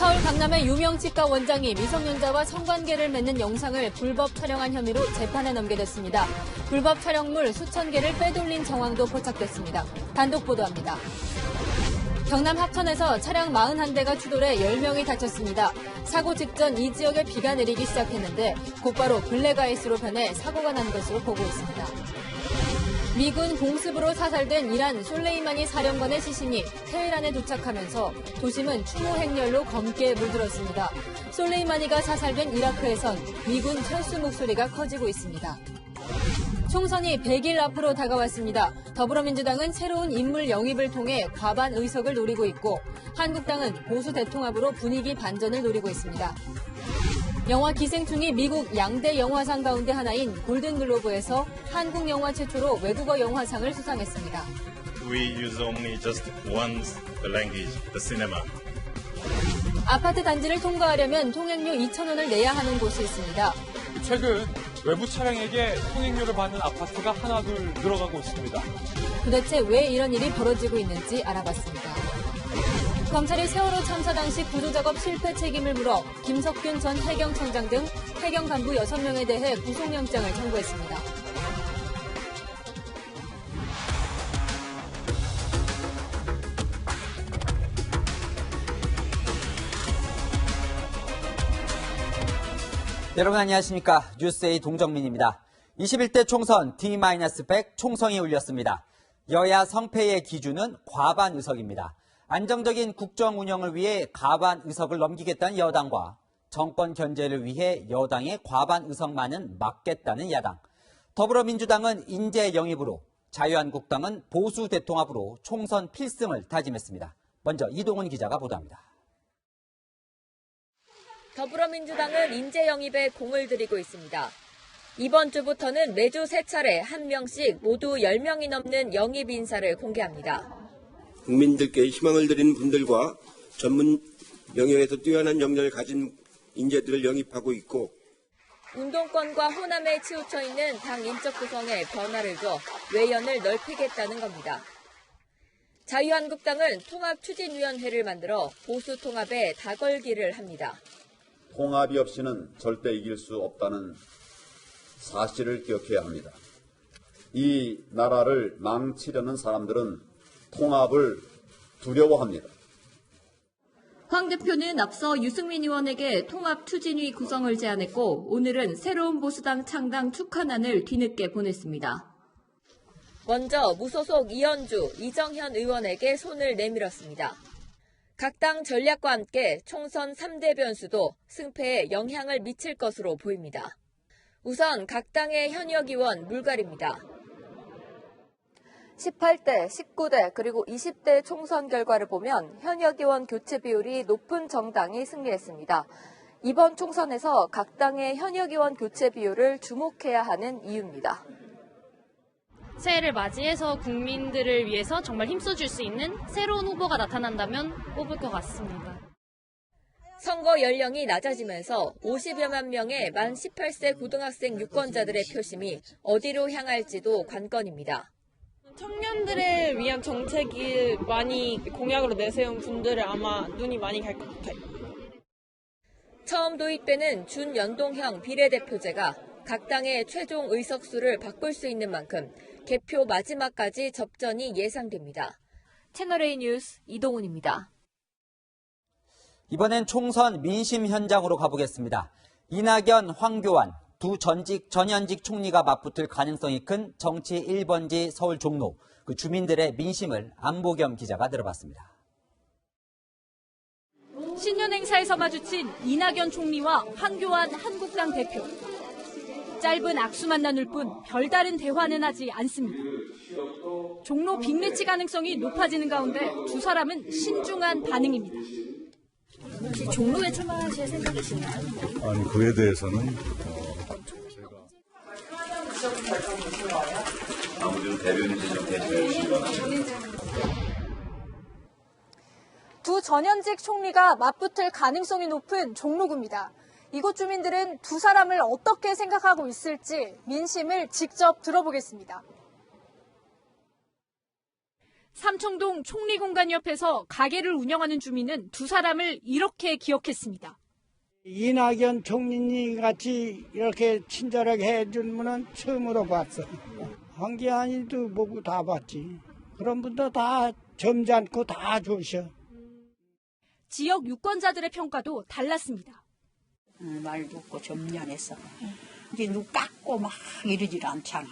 서울 강남의 유명 치과 원장이 미성년자와 성관계를 맺는 영상을 불법 촬영한 혐의로 재판에 넘겨졌습니다. 불법 촬영물 수천 개를 빼돌린 정황도 포착됐습니다. 단독 보도합니다. 경남 합천에서 차량 41대가 추돌해 10명이 다쳤습니다. 사고 직전 이 지역에 비가 내리기 시작했는데 곧바로 블랙아이스로 변해 사고가 난 것으로 보고 있습니다. 미군 공습으로 사살된 이란 솔레이마니 사령관의 시신이 테헤란에 도착하면서 도심은 추모 행렬로 검게 물들었습니다. 솔레이마니가 사살된 이라크에선 미군 철수 목소리가 커지고 있습니다. 총선이 100일 앞으로 다가왔습니다. 더불어민주당은 새로운 인물 영입을 통해 과반 의석을 노리고 있고 한국당은 보수 대통합으로 분위기 반전을 노리고 있습니다. 영화 기생충이 미국 양대 영화상 가운데 하나인 골든글로브에서 한국 영화 최초로 외국어 영화상을 수상했습니다. We use only just one language, the cinema. 아파트 단지를 통과하려면 통행료 2,000원을 내야 하는 곳이 있습니다. 최근 외부 차량에게 통행료를 받는 아파트가 하나둘 늘어가고 있습니다. 도대체 왜 이런 일이 벌어지고 있는지 알아봤습니다. 검찰이 세월호 참사 당시 구조작업 실패 책임을 물어 김석균 전 해경청장 등 해경 간부 6명에 대해 구속영장을 청구했습니다. 여러분 안녕하십니까. 뉴스A 동정민입니다. 21대 총선 D-100 총성이 울렸습니다. 여야 성패의 기준은 과반 의석입니다. 안정적인 국정 운영을 위해 과반 의석을 넘기겠다는 여당과 정권 견제를 위해 여당의 과반 의석만은 막겠다는 야당. 더불어민주당은 인재 영입으로, 자유한국당은 보수 대통합으로 총선 필승을 다짐했습니다. 먼저 이동훈 기자가 보도합니다. 더불어민주당은 인재 영입에 공을 들이고 있습니다. 이번 주부터는 매주 3차례 1명씩 모두 10명이 넘는 영입 인사를 공개합니다. 국민들께 희망을 드리는 분들과 전문 영역에서 뛰어난 역량을 가진 인재들을 영입하고 있고 운동권과 호남에 치우쳐 있는 당 인적 구성에 변화를 줘 외연을 넓히겠다는 겁니다. 자유한국당은 통합추진위원회를 만들어 보수 통합에 다걸기를 합니다. 통합이 없이는 절대 이길 수 없다는 사실을 기억해야 합니다. 이 나라를 망치려는 사람들은 통합을 두려워합니다. 황 대표는 앞서 유승민 의원에게 통합추진위 구성을 제안했고 오늘은 새로운 보수당 창당 축하난을 뒤늦게 보냈습니다. 먼저 무소속 이현주, 이정현 의원에게 손을 내밀었습니다. 각 당 전략과 함께 총선 3대 변수도 승패에 영향을 미칠 것으로 보입니다. 우선 각 당의 현역 의원 물갈입니다. 18대, 19대, 그리고 20대 총선 결과를 보면 현역 의원 교체 비율이 높은 정당이 승리했습니다. 이번 총선에서 각 당의 현역 의원 교체 비율을 주목해야 하는 이유입니다. 새해를 맞이해서 국민들을 위해서 정말 힘써줄 수 있는 새로운 후보가 나타난다면 뽑을 것 같습니다. 선거 연령이 낮아지면서 50여만 명의 만 18세 고등학생 유권자들의 표심이 어디로 향할지도 관건입니다. 청년들을 위한 정책이 많이 공약으로 내세운 분들을 아마 눈이 많이 갈 것 같아요. 처음 도입되는 준연동형 비례대표제가 각 당의 최종 의석수를 바꿀 수 있는 만큼 개표 마지막까지 접전이 예상됩니다. 채널A 뉴스 이동훈입니다. 이번엔 총선 민심 현장으로 가보겠습니다. 이낙연, 황교안 두 전현직 총리가 맞붙을 가능성이 큰 정치 1번지 서울 종로, 그 주민들의 민심을 안보겸 기자가 들어봤습니다. 신년 행사에서 마주친 이낙연 총리와 황교안 한국당 대표. 짧은 악수만 나눌 뿐 별다른 대화는 하지 않습니다. 종로 빅매치 가능성이 높아지는 가운데 두 사람은 신중한 반응입니다. 혹시 종로에 출마하실 생각이신가요? 아니, 그에 대해서는 아무튼 대변인 지정 대표이시거나 두 전현직 총리가 맞붙을 가능성이 높은 종로구입니다. 이곳 주민들은 두 사람을 어떻게 생각하고 있을지 민심을 직접 들어보겠습니다. 삼청동 총리공간 옆에서 가게를 운영하는 주민은 두 사람을 이렇게 기억했습니다. 이낙연 총리님 같이 이렇게 친절하게 해준 분은 처음으로 봤어. 황교안이도 보고 다 봤지. 그런 분도 다 점잖고 다 좋으셔. 지역 유권자들의 평가도 달랐습니다. 말도 없고 점잖했어. 이제 눈 깎고 막 이러질 않잖아.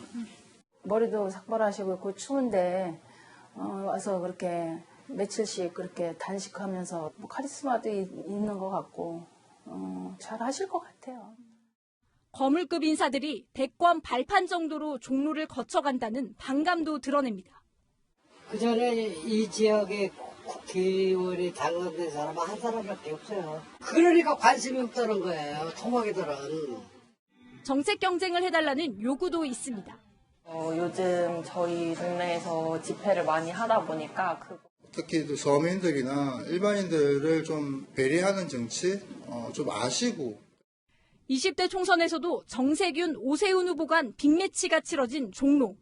머리도 삭발하시고 그 추운데 와서 그렇게 며칠씩 그렇게 단식하면서 뭐 카리스마도 있는 것 같고 잘 하실 것 같아요. 거물급 인사들이 대권 발판 정도로 종로를 거쳐간다는 반감도 드러냅니다. 그전에 이 지역에 국회의원이 당선된 사람은 한 사람밖에 없어요. 그러니까 관심이 없다는 거예요, 토막이들은. 정책 경쟁을 해달라는 요구도 있습니다. 요즘 저희 동네에서 집회를 많이 하다 보니까 특히 또 서민들이나 일반인들을 좀 배려하는 정치 좀 아시고 20대 총선에서도 정세균, 오세훈 후보 간 빅매치가 치러진 종로.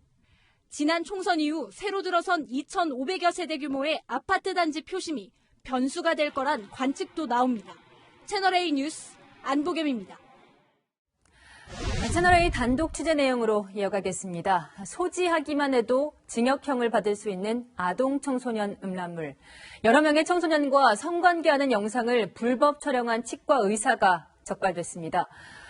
지난 총선 이후 새로 들어선 2,500여 세대 규모의 아파트 단지 표심이 변수가 될 거란 관측도 나옵니다. 채널A 뉴스 안보겸입니다. 채널A 단독 취재 내용으로 이어가겠습니다. 소지하기만 해도 징역형을 받을 수 있는 아동 청소년 음란물. 여러 명의 청소년과 성관계하는 영상을 불법 촬영한 치과 의사가 적발됐습니다.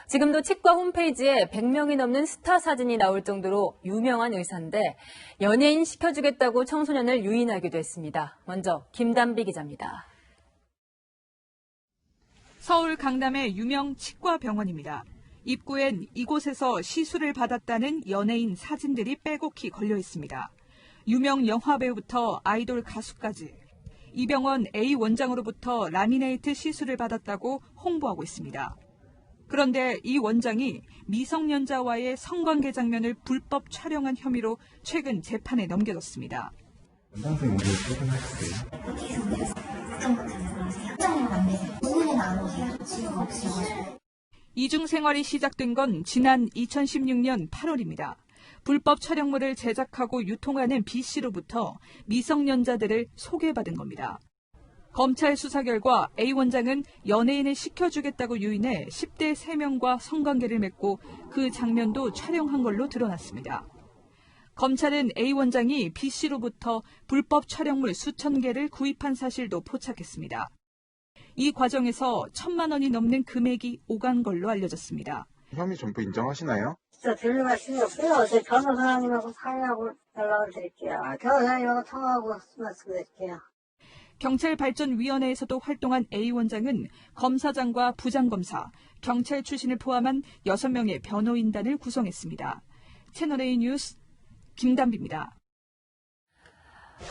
지금도 치과 홈페이지에 100명이 넘는 스타 사진이 나올 정도로 유명한 의사인데 연예인 시켜주겠다고 청소년을 유인하기도 했습니다. 먼저 김단비 기자입니다. 서울 강남의 유명 치과 병원입니다. 입구엔 이곳에서 시술을 받았다는 연예인 사진들이 빼곡히 걸려 있습니다. 유명 영화배우부터 아이돌 가수까지. 이 병원 A 원장으로부터 라미네이트 시술을 받았다고 홍보하고 있습니다. 그런데 이 원장이 미성년자와의 성관계 장면을 불법 촬영한 혐의로 최근 재판에 넘겨졌습니다. 원장님 오늘 퇴근하셨어요? 이중 생활이 시작된 건 지난 2016년 8월입니다. 불법 촬영물을 제작하고 유통하는 B씨로부터 미성년자들을 소개받은 겁니다. 검찰 수사 결과 A 원장은 연예인을 시켜주겠다고 유인해 10대 3명과 성관계를 맺고 그 장면도 촬영한 걸로 드러났습니다. 검찰은 A 원장이 B씨로부터 불법 촬영물 수천 개를 구입한 사실도 포착했습니다. 이 과정에서 1,000만 원이 넘는 금액이 오간 걸로 알려졌습니다. 혐의 전부 인정하시나요? 진짜 들릴 말씀이 없고요. 제 변호사님하고 상의하고 연락을 드릴게요. 변호사님하고 통화하고 말씀드릴게요. 경찰발전위원회에서도 활동한 A 원장은 검사장과 부장검사, 경찰 출신을 포함한 6명의 변호인단을 구성했습니다. 채널A 뉴스 김단비입니다.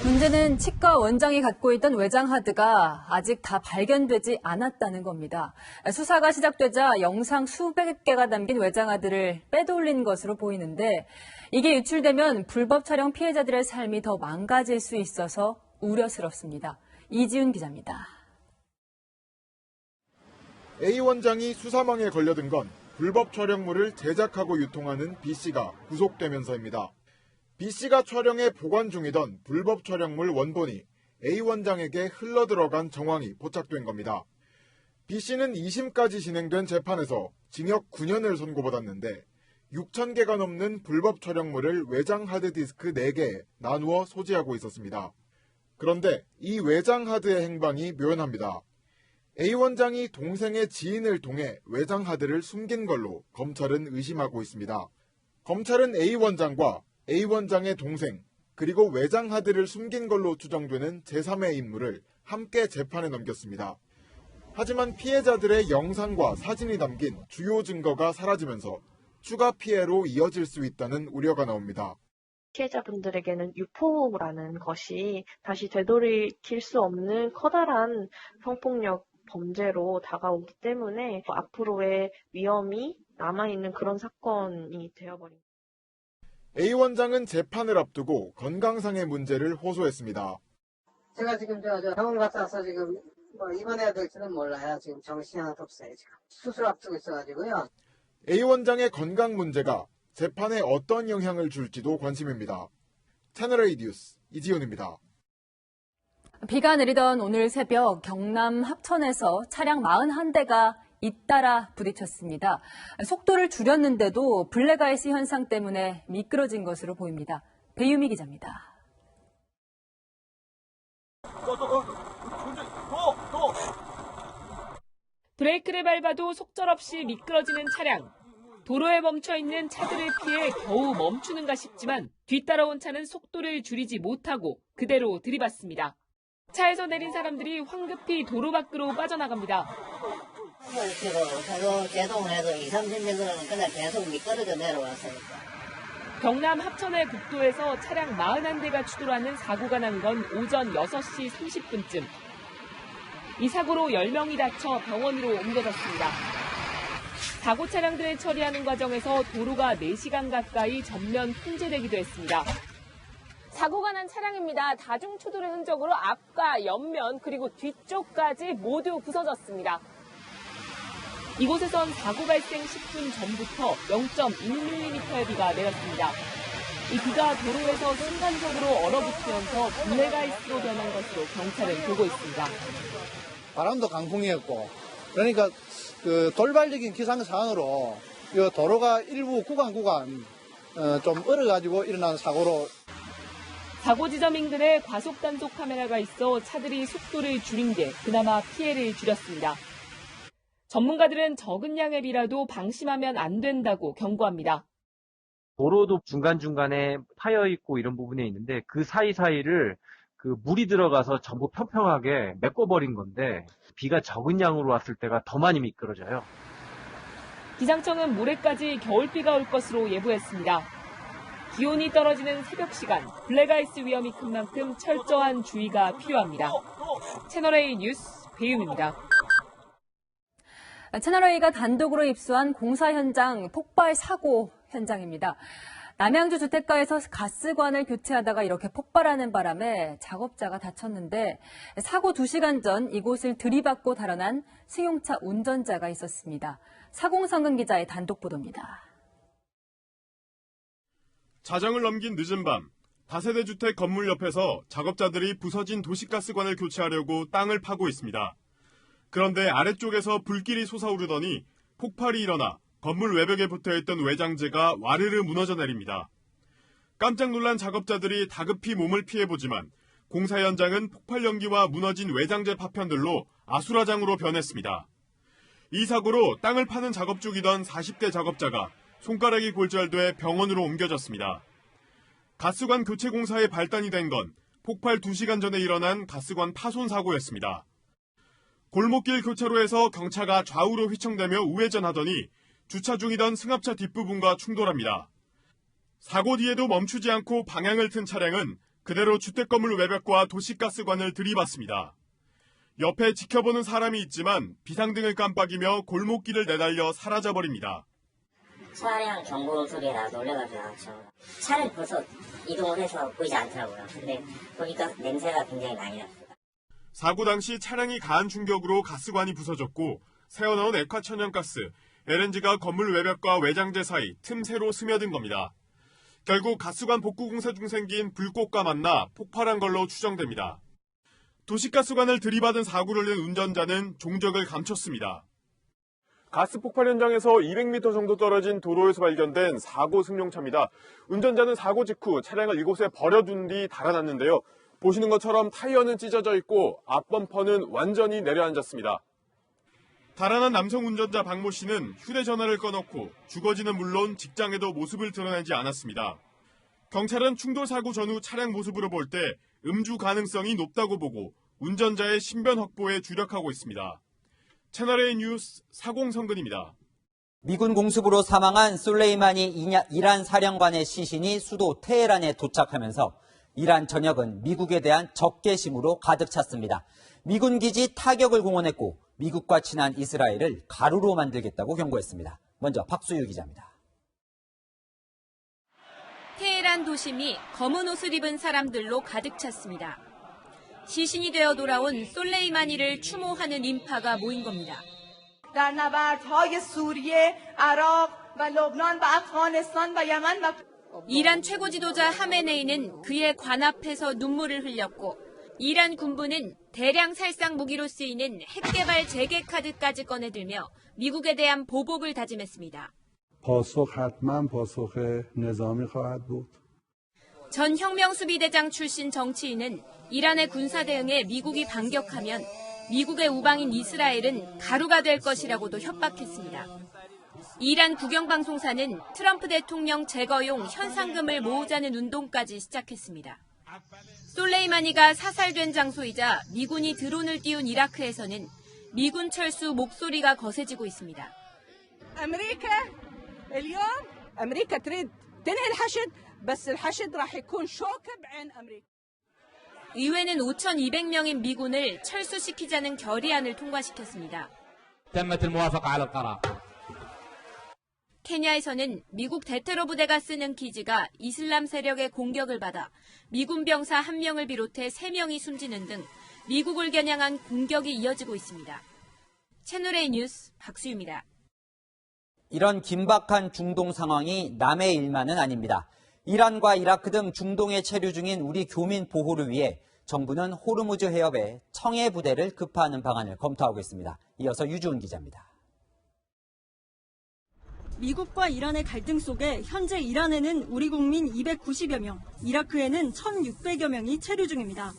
문제는 치과 원장이 갖고 있던 외장하드가 아직 다 발견되지 않았다는 겁니다. 수사가 시작되자 영상 수백 개가 담긴 외장하드를 빼돌린 것으로 보이는데 이게 유출되면 불법 촬영 피해자들의 삶이 더 망가질 수 있어서 우려스럽습니다. 이지훈 기자입니다. A 원장이 수사망에 걸려든 건 불법 촬영물을 제작하고 유통하는 B씨가 구속되면서입니다. B씨가 촬영해 보관 중이던 불법 촬영물 원본이 A 원장에게 흘러들어간 정황이 포착된 겁니다. B씨는 2심까지 진행된 재판에서 징역 9년을 선고받았는데 6,000개가 넘는 불법 촬영물을 외장 하드디스크 4개에 나누어 소지하고 있었습니다. 그런데 이 외장 하드의 행방이 묘연합니다. A 원장이 동생의 지인을 통해 외장 하드를 숨긴 걸로 검찰은 의심하고 있습니다. 검찰은 A 원장과 A 원장의 동생, 그리고 외장 하드를 숨긴 걸로 추정되는 제3의 인물을 함께 재판에 넘겼습니다. 하지만 피해자들의 영상과 사진이 담긴 주요 증거가 사라지면서 추가 피해로 이어질 수 있다는 우려가 나옵니다. 피해자분들에게는 유포라는 것이 다시 되돌이킬 수 없는 커다란 성폭력 범죄로 다가오기 때문에 앞으로의 위험이 남아있는 그런 사건이 되어버립니다. A 원장은 재판을 앞두고 건강상의 문제를 호소했습니다. 제가 지금 저 병원 갔다 와서 지금 입원해야 될지는 몰라요. 지금 정신이 하나도 없어요. 지금 수술 앞두고 있어가지고요. A 원장의 건강 문제가 재판에 어떤 영향을 줄지도 관심입니다. 채널A 뉴스 이지훈입니다. 비가 내리던 오늘 새벽 경남 합천에서 차량 41대가 잇따라 부딪혔습니다. 속도를 줄였는데도 블랙아이스 현상 때문에 미끄러진 것으로 보입니다. 배유미 기자입니다. 브레이크를 밟아도 속절없이 미끄러지는 차량. 도로에 멈춰있는 차들을 피해 겨우 멈추는가 싶지만 뒤따라온 차는 속도를 줄이지 못하고 그대로 들이받습니다. 차에서 내린 사람들이 황급히 도로 밖으로 빠져나갑니다. 새로 제동을 해도 20-30m는 그냥 계속 미끄러져 내려왔으니까. 경남 합천의 국도에서 차량 41대가 추돌하는 사고가 난 건 오전 6시 30분쯤. 이 사고로 10명이 다쳐 병원으로 옮겨졌습니다. 사고 차량들을 처리하는 과정에서 도로가 4시간 가까이 전면 통제되기도 했습니다. 사고가 난 차량입니다. 다중추돌의 흔적으로 앞과 옆면 그리고 뒤쪽까지 모두 부서졌습니다. 이곳에선 사고 발생 10분 전부터 0.1mm의 비가 내렸습니다. 이 비가 도로에서 순간적으로 얼어붙으면서 블랙아이스로 변한 것으로 경찰은 보고 있습니다. 바람도 강풍이었고, 그러니까 그 돌발적인 기상 상황으로 이 도로가 일부 구간 좀 얼어가지고 일어난 사고로. 사고 지점 인근에 과속 단속 카메라가 있어 차들이 속도를 줄인 게 그나마 피해를 줄였습니다. 전문가들은 적은 양의 비라도 방심하면 안 된다고 경고합니다. 도로도 중간중간에 파여 있고 이런 부분에 있는데 그 사이사이를 그 물이 들어가서 전부 평평하게 메꿔버린 건데 비가 적은 양으로 왔을 때가 더 많이 미끄러져요. 기상청은 모레까지 겨울비가 올 것으로 예보했습니다. 기온이 떨어지는 새벽 시간, 블랙아이스 위험이 큰 만큼 철저한 주의가 필요합니다. 채널A 뉴스 배윤입니다. 채널A가 단독으로 입수한 공사 현장 폭발 사고 현장입니다. 남양주 주택가에서 가스관을 교체하다가 이렇게 폭발하는 바람에 작업자가 다쳤는데 사고 2시간 전 이곳을 들이받고 달아난 승용차 운전자가 있었습니다. 사공성근 기자의 단독 보도입니다. 자정을 넘긴 늦은 밤, 다세대 주택 건물 옆에서 작업자들이 부서진 도시가스관을 교체하려고 땅을 파고 있습니다. 그런데 아래쪽에서 불길이 솟아오르더니 폭발이 일어나 건물 외벽에 붙어있던 외장재가 와르르 무너져 내립니다. 깜짝 놀란 작업자들이 다급히 몸을 피해보지만 공사 현장은 폭발 연기와 무너진 외장재 파편들로 아수라장으로 변했습니다. 이 사고로 땅을 파는 작업 중이던 40대 작업자가 손가락이 골절돼 병원으로 옮겨졌습니다. 가스관 교체 공사에 발단이 된 건 폭발 2시간 전에 일어난 가스관 파손 사고였습니다. 골목길 교차로에서 경차가 좌우로 휘청대며 우회전하더니 주차 중이던 승합차 뒷부분과 충돌합니다. 사고 뒤에도 멈추지 않고 방향을 튼 차량은 그대로 주택 건물 외벽과 도시가스관을 들이받습니다. 옆에 지켜보는 사람이 있지만 비상등을 깜빡이며 골목길을 내달려 사라져버립니다. 차량 경보 소리가 놀래가지고 나왔죠. 차를 벌써 이동을 해서 보이지 않더라고요. 근데 보니까 냄새가 굉장히 많이 났어요. 사고 당시 차량이 가한 충격으로 가스관이 부서졌고 새어나온 액화천연가스, LNG가 건물 외벽과 외장재 사이 틈새로 스며든 겁니다. 결국 가스관 복구 공사 중 생긴 불꽃과 만나 폭발한 걸로 추정됩니다. 도시가스관을 들이받은 사고를 낸 운전자는 종적을 감췄습니다. 가스 폭발 현장에서 200m 정도 떨어진 도로에서 발견된 사고 승용차입니다. 운전자는 사고 직후 차량을 이곳에 버려둔 뒤 달아났는데요. 보시는 것처럼 타이어는 찢어져 있고 앞범퍼는 완전히 내려앉았습니다. 달아난 남성 운전자 박모 씨는 휴대전화를 꺼놓고 주거지는 물론 직장에도 모습을 드러내지 않았습니다. 경찰은 충돌 사고 전후 차량 모습으로 볼 때 음주 가능성이 높다고 보고 운전자의 신변 확보에 주력하고 있습니다. 채널A 뉴스 사공성근입니다. 미군 공습으로 사망한 솔레이마니 이란 사령관의 시신이 수도 테헤란에 도착하면서 이란 전역은 미국에 대한 적개심으로 가득 찼습니다. 미군 기지 타격을 공언했고 미국과 친한 이스라엘을 가루로 만들겠다고 경고했습니다. 먼저 박수유 기자입니다. 테헤란 도심이 검은 옷을 입은 사람들로 가득 찼습니다. 시신이 되어 돌아온 솔레이마니를 추모하는 인파가 모인 겁니다. 이란 최고 지도자 하메네이는 그의 관 앞에서 눈물을 흘렸고 이란 군부는 대량 살상 무기로 쓰이는 핵개발 재개 카드까지 꺼내들며 미국에 대한 보복을 다짐했습니다. 전 혁명수비대장 출신 정치인은 이란의 군사 대응에 미국이 반격하면 미국의 우방인 이스라엘은 가루가 될 것이라고도 협박했습니다. 이란 국영방송사는 트럼프 대통령 제거용 현상금을 모으자는 운동까지 시작했습니다. 솔레이마니가 사살된 장소이자 미군이 드론을 띄운 이라크에서는 미군 철수 목소리가 거세지고 있습니다. أمريكا تريد تنهي الحشد بس الحشد راح يكون شوكة بعين أمريكا. 의회는 5,200명인 미군을 철수시키자는 결의안을 통과시켰습니다. تمت الموافقة على القرار. 케냐에서는 미국 대테러 부대가 쓰는 기지가 이슬람 세력의 공격을 받아 미군 병사 1명을 비롯해 3명이 숨지는 등 미국을 겨냥한 공격이 이어지고 있습니다. 채널A 뉴스 박수유입니다. 이런 긴박한 중동 상황이 남의 일만은 아닙니다. 이란과 이라크 등 중동에 체류 중인 우리 교민 보호를 위해 정부는 호르무즈 해협에 청해 부대를 급파하는 방안을 검토하고 있습니다. 이어서 유주은 기자입니다. 미국과 이란의 갈등 속에 현재 이란에는 우리 국민 290여 명, 이라크에는 1,600여 명이 체류 중입니다.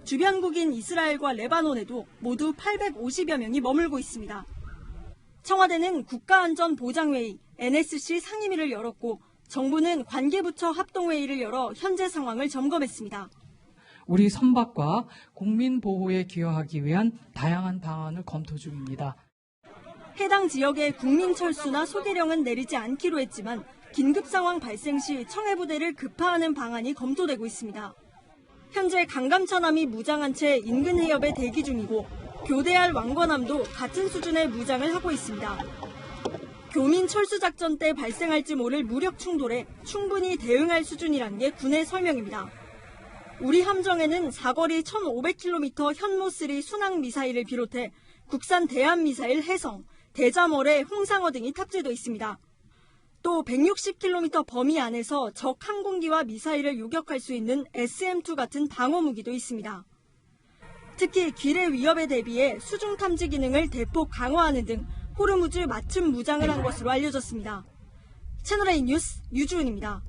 주변국인 이스라엘과 레바논에도 모두 850여 명이 머물고 있습니다. 청와대는 국가안전보장회의 NSC 상임위를 열었고 정부는 관계부처 합동회의를 열어 현재 상황을 점검했습니다. 우리 선박과 국민 보호에 기여하기 위한 다양한 방안을 검토 중입니다. 해당 지역에 국민 철수나 소개령은 내리지 않기로 했지만 긴급 상황 발생 시 청해부대를 급파하는 방안이 검토되고 있습니다. 현재 강감천함이 무장한 채 인근 해협에 대기 중이고 교대할 왕관함도 같은 수준의 무장을 하고 있습니다. 교민 철수 작전 때 발생할지 모를 무력 충돌에 충분히 대응할 수준이란 게 군의 설명입니다. 우리 함정에는 사거리 1,500km 현무3 순항 미사일을 비롯해 국산 대한미사일 해성, 대자멀의 홍상어 등이 탑재되어 있습니다. 또 160km 범위 안에서 적 항공기와 미사일을 요격할 수 있는 SM-2 같은 방어무기도 있습니다. 특히 기뢰 위협에 대비해 수중 탐지 기능을 대폭 강화하는 등 호르무즈 맞춤 무장을 한 것으로 알려졌습니다. 채널A 뉴스 유주은입니다.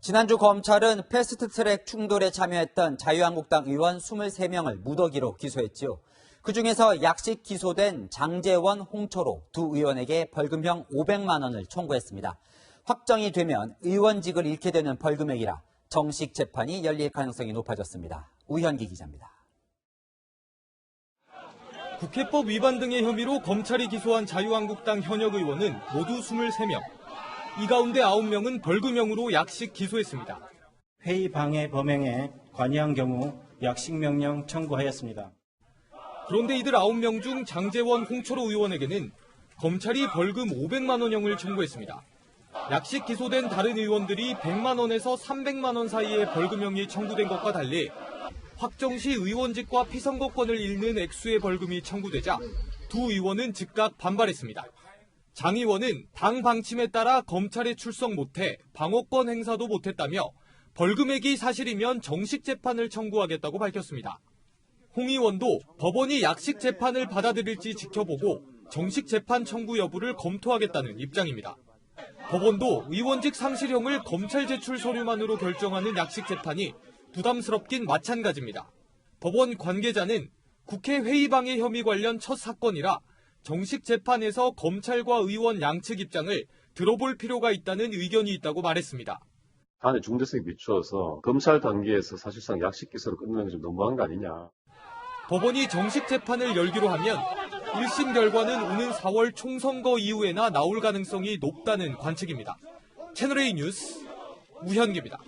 지난주 검찰은 패스트트랙 충돌에 참여했던 자유한국당 의원 23명을 무더기로 기소했지요. 그중에서 약식 기소된 장제원, 홍철호 두 의원에게 벌금형 500만 원을 청구했습니다. 확정이 되면 의원직을 잃게 되는 벌금액이라 정식 재판이 열릴 가능성이 높아졌습니다. 우현기 기자입니다. 국회법 위반 등의 혐의로 검찰이 기소한 자유한국당 현역 의원은 모두 23명. 이 가운데 9명은 벌금형으로 약식 기소했습니다. 회의 방해 범행에 관여한 경우 약식명령 청구하였습니다. 그런데 이들 9명 중 장제원, 홍철호 의원에게는 검찰이 벌금 500만 원형을 청구했습니다. 약식 기소된 다른 의원들이 100만 원에서 300만 원 사이의 벌금형이 청구된 것과 달리 확정 시 의원직과 피선거권을 잃는 액수의 벌금이 청구되자 두 의원은 즉각 반발했습니다. 장 의원은 당 방침에 따라 검찰에 출석 못해 방어권 행사도 못했다며 벌금액이 사실이면 정식 재판을 청구하겠다고 밝혔습니다. 홍 의원도 법원이 약식 재판을 받아들일지 지켜보고 정식 재판 청구 여부를 검토하겠다는 입장입니다. 법원도 의원직 상실형을 검찰 제출 서류만으로 결정하는 약식 재판이 부담스럽긴 마찬가지입니다. 법원 관계자는 국회 회의방해 혐의 관련 첫 사건이라 정식 재판에서 검찰과 의원 양측 입장을 들어볼 필요가 있다는 의견이 있다고 말했습니다. 사안의 중대성에 비추어서 검찰 단계에서 사실상 약식 기소로 끝내는 게 좀 너무한 거 아니냐. 법원이 정식 재판을 열기로 하면 1심 결과는 오는 4월 총선거 이후에나 나올 가능성이 높다는 관측입니다. 채널A 뉴스 우현기입니다.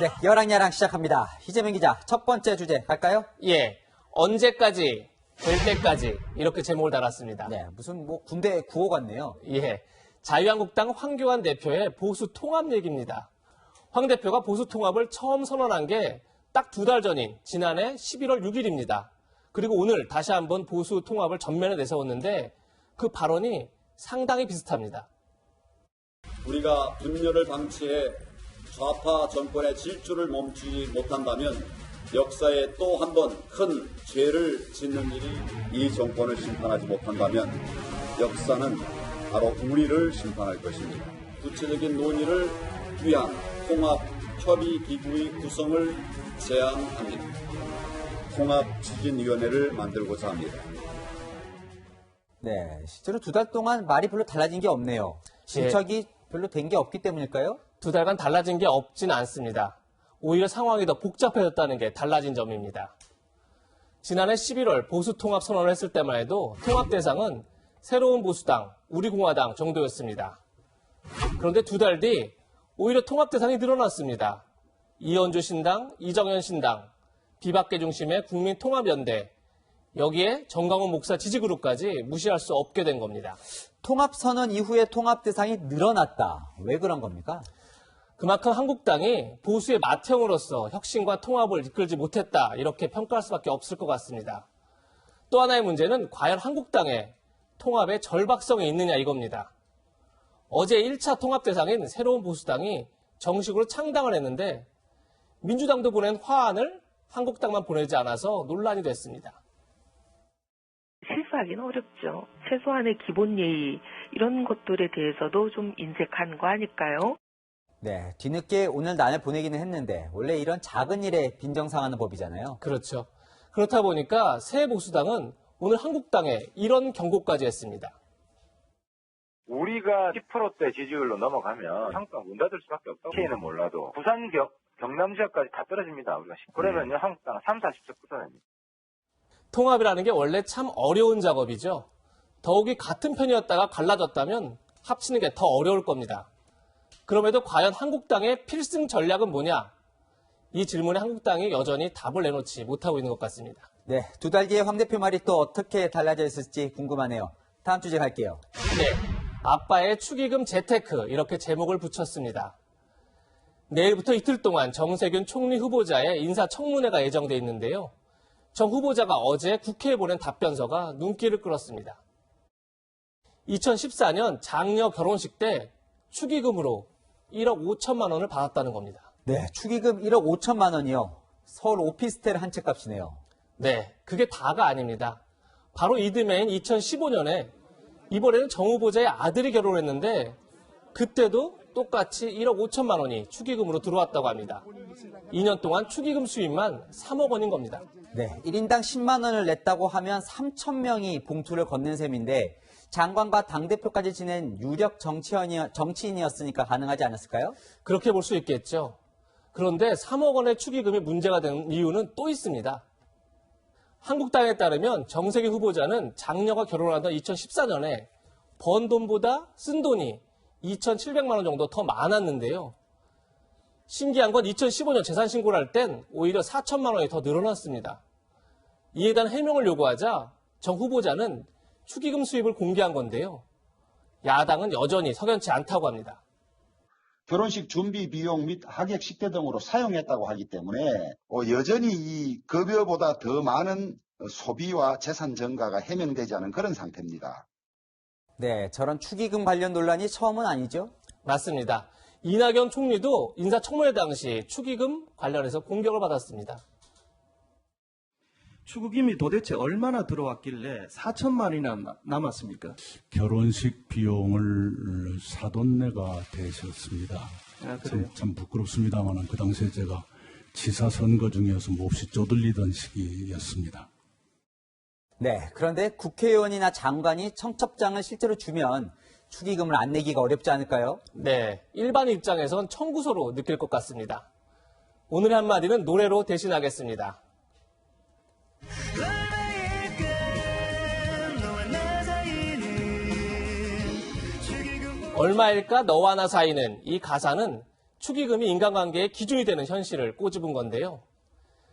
네, 여랑야랑 시작합니다. 이재명 기자, 첫 번째 주제 갈까요? 예, 언제까지, 될 때까지 이렇게 제목을 달았습니다. 네, 무슨 군대 구호 같네요. 예, 자유한국당 황교안 대표의 보수 통합 얘기입니다. 황 대표가 보수 통합을 처음 선언한 게 딱 2달 전인 지난해 11월 6일입니다. 그리고 오늘 다시 한번 보수 통합을 전면에 내세웠는데 그 발언이 상당히 비슷합니다. 우리가 분열을 방치해 좌파 정권의 질주를 멈추지 못한다면 역사에 또 한 번 큰 죄를 짓는 일이 이 정권을 심판하지 못한다면 역사는 바로 우리를 심판할 것입니다. 구체적인 논의를 위한 통합협의기구의 구성을 제안합니다. 통합추진위원회를 만들고자 합니다. 네, 실제로 2달 동안 말이 별로 달라진 게 없네요. 진척이 별로 된 게 없기 때문일까요? 2달간 달라진 게 없진 않습니다. 오히려 상황이 더 복잡해졌다는 게 달라진 점입니다. 지난해 11월 보수통합 선언을 했을 때만 해도 통합 대상은 새로운 보수당, 우리공화당 정도였습니다. 그런데 2달 뒤 오히려 통합 대상이 늘어났습니다. 이현주 신당, 이정현 신당, 비박계 중심의 국민통합연대, 여기에 정강훈 목사 지지그룹까지 무시할 수 없게 된 겁니다. 통합선언 이후에 통합 대상이 늘어났다. 왜 그런 겁니까? 그만큼 한국당이 보수의 맏형으로서 혁신과 통합을 이끌지 못했다, 이렇게 평가할 수밖에 없을 것 같습니다. 또 하나의 문제는 과연 한국당의 통합에 절박성이 있느냐 이겁니다. 어제 1차 통합 대상인 새로운 보수당이 정식으로 창당을 했는데 민주당도 보낸 화안을 한국당만 보내지 않아서 논란이 됐습니다. 실수하기는 어렵죠. 최소한의 기본 예의 이런 것들에 대해서도 좀 인색한 거 아닐까요? 네, 뒤늦게 오늘 난을 보내기는 했는데 원래 이런 작은 일에 빈정상하는 법이잖아요. 그렇죠. 그렇다 보니까 새 보수당은 오늘 한국당에 이런 경고까지 했습니다. 우리가 10%대 지지율로 넘어가면 한국당 문 닫을 수밖에 없다고. K는 몰라도 부산 경남 지역까지 다 떨어집니다. 우리가. 그러면요 한국당은 30-40석 붙어냅니다. 통합이라는 게 원래 참 어려운 작업이죠. 더욱이 같은 편이었다가 갈라졌다면 합치는 게 더 어려울 겁니다. 그럼에도 과연 한국당의 필승 전략은 뭐냐? 이 질문에 한국당이 여전히 답을 내놓지 못하고 있는 것 같습니다. 네, 2달 뒤에 황 대표 말이 또 어떻게 달라져 있을지 궁금하네요. 다음 주제 갈게요. 네, 아빠의 축의금 재테크, 이렇게 제목을 붙였습니다. 내일부터 이틀 동안 정세균 총리 후보자의 인사청문회가 예정돼 있는데요. 정 후보자가 어제 국회에 보낸 답변서가 눈길을 끌었습니다. 2014년 장녀 결혼식 때 축의금으로 1억 5천만 원을 받았다는 겁니다. 네, 축의금 1억 5천만 원이요. 서울 오피스텔 한 채 값이네요. 네, 그게 다가 아닙니다. 바로 이듬해인 2015년에 이번에는 정 후보자의 아들이 결혼했는데 그때도 똑같이 1억 5천만 원이 축의금으로 들어왔다고 합니다. 2년 동안 축의금 수입만 3억 원인 겁니다. 네, 1인당 10만 원을 냈다고 하면 3천 명이 봉투를 건넨 셈인데 장관과 당대표까지 지낸 유력 정치인이었으니까 가능하지 않았을까요? 그렇게 볼 수 있겠죠. 그런데 3억 원의 축의금이 문제가 된 이유는 또 있습니다. 한국당에 따르면 정세균 후보자는 장녀가 결혼하던 2014년에 번 돈보다 쓴 돈이 2,700만 원 정도 더 많았는데요. 신기한 건 2015년 재산 신고를 할 땐 오히려 4천만 원이 더 늘어났습니다. 이에 대한 해명을 요구하자 정 후보자는 축의금 수입을 공개한 건데요. 야당은 여전히 석연치 않다고 합니다. 결혼식 준비 비용 및 하객 식대 등으로 사용했다고 하기 때문에 여전히 이 급여보다 더 많은 소비와 재산 증가가 해명되지 않은 그런 상태입니다. 네, 저런 축의금 관련 논란이 처음은 아니죠? 맞습니다. 이낙연 총리도 인사청문회 당시 축의금 관련해서 공격을 받았습니다. 축의금이 도대체 얼마나 들어왔길래 4천만 원이나 남았습니까? 결혼식 비용을 사돈내가 되셨습니다. 아, 그래요? 참 부끄럽습니다만 그 당시에 제가 지사 선거 중이어서 몹시 쪼들리던 시기였습니다. 네, 그런데 국회의원이나 장관이 청첩장을 실제로 주면 축의금을 안 내기가 어렵지 않을까요? 네, 일반 입장에선 청구서로 느낄 것 같습니다. 오늘의 한마디는 노래로 대신하겠습니다. 얼마일까 너와 나 사이는, 이 가사는 축의금이 인간관계의 기준이 되는 현실을 꼬집은 건데요.